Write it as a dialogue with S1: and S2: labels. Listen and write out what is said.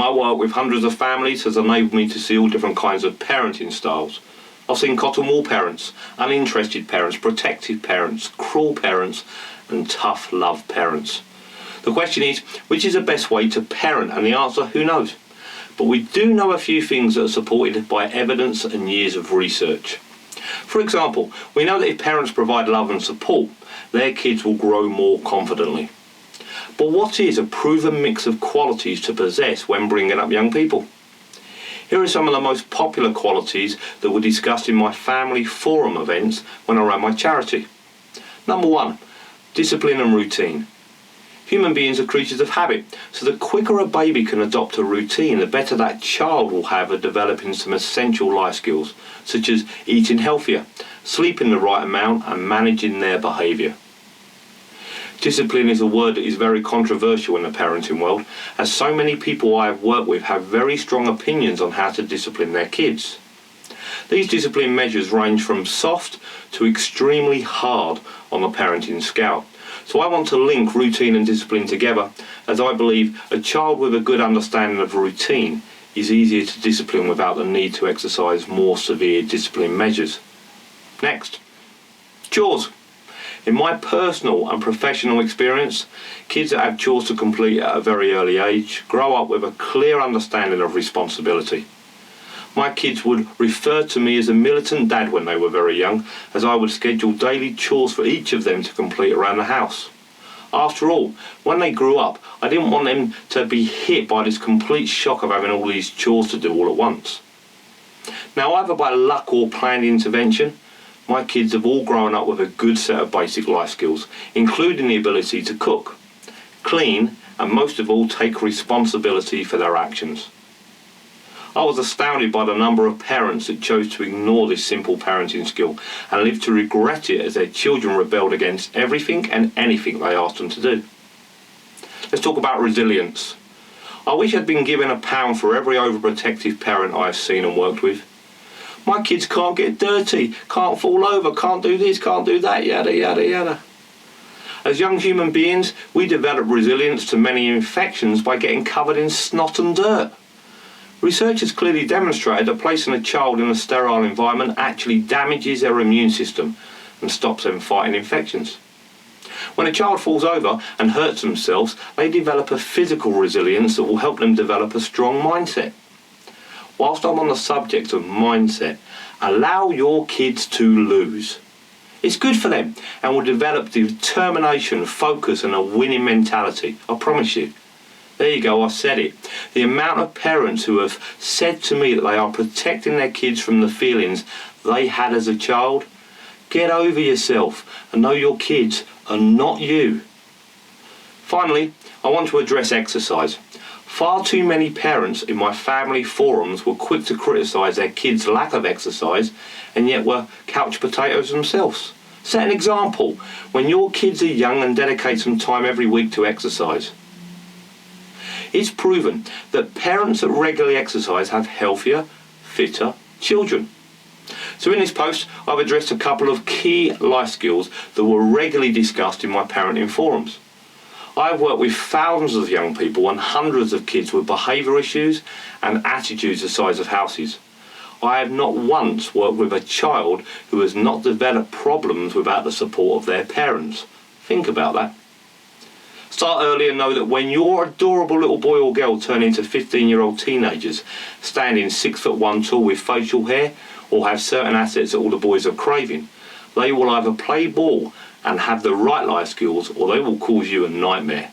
S1: My work with hundreds of families has enabled me to see all different kinds of parenting styles. I've seen cotton wool parents, uninterested parents, protective parents, cruel parents, and tough love parents. The question is, which is the best way to parent? And the answer, who knows? But we do know a few things that are supported by evidence and years of research. For example, we know that if parents provide love and support, their kids will grow more confidently. But what is a proven mix of qualities to possess when bringing up young people? Here are some of the most popular qualities that were discussed in my family forum events when I ran my charity. Number 1, discipline and routine. Human beings are creatures of habit, so the quicker a baby can adopt a routine, the better that child will have at developing some essential life skills, such as eating healthier, sleeping the right amount, and managing their behaviour. Discipline is a word that is very controversial in the parenting world, as so many people I have worked with have very strong opinions on how to discipline their kids. These discipline measures range from soft to extremely hard on the parenting scale. So I want to link routine and discipline together, as I believe a child with a good understanding of routine is easier to discipline without the need to exercise more severe discipline measures. Next, chores. In my personal and professional experience, kids that have chores to complete at a very early age grow up with a clear understanding of responsibility. My kids would refer to me as a militant dad when they were very young, as I would schedule daily chores for each of them to complete around the house. After all, when they grew up, I didn't want them to be hit by this complete shock of having all these chores to do all at once. Now, either by luck or planned intervention, my kids have all grown up with a good set of basic life skills, including the ability to cook, clean, and most of all, take responsibility for their actions. I was astounded by the number of parents that chose to ignore this simple parenting skill and lived to regret it as their children rebelled against everything and anything they asked them to do. Let's talk about resilience. I wish I'd been given £1 for every overprotective parent I have seen and worked with. My kids can't get dirty, can't fall over, can't do this, can't do that, yada, yada, yada. As young human beings, we develop resilience to many infections by getting covered in snot and dirt. Research has clearly demonstrated that placing a child in a sterile environment actually damages their immune system and stops them fighting infections. When a child falls over and hurts themselves, they develop a physical resilience that will help them develop a strong mindset. Whilst I'm on the subject of mindset, allow your kids to lose. It's good for them and will develop determination, focus and a winning mentality, I promise you. There you go, I said it. The amount of parents who have said to me that they are protecting their kids from the feelings they had as a child. Get over yourself and know your kids are not you. Finally, I want to address exercise. Far too many parents in my family forums were quick to criticise their kids' lack of exercise and yet were couch potatoes themselves. Set an example when your kids are young and dedicate some time every week to exercise. It's proven that parents that regularly exercise have healthier, fitter children. So in this post, I've addressed a couple of key life skills that were regularly discussed in my parenting forums. I've worked with thousands of young people and hundreds of kids with behaviour issues and attitudes the size of houses. I have not once worked with a child who has not developed problems without the support of their parents. Think about that. Start early and know that when your adorable little boy or girl turn into 15-year-old teenagers, standing 6'1" tall with facial hair, or have certain assets that all the boys are craving, they will either play ball and have the right life skills, or they will cause you a nightmare.